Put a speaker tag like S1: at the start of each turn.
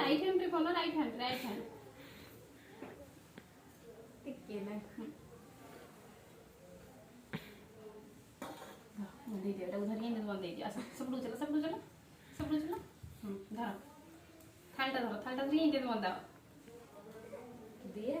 S1: right hand রে বলো, right hand, right হ্যান্ड টিকে না दे दे बेटा उधर ही निधन दे दिया सब लोग चलो सब लोग चलो सब लोग चलो धरो थालटा धरो थालटा দিয়ে নিতে তোমার দাও দিয়ে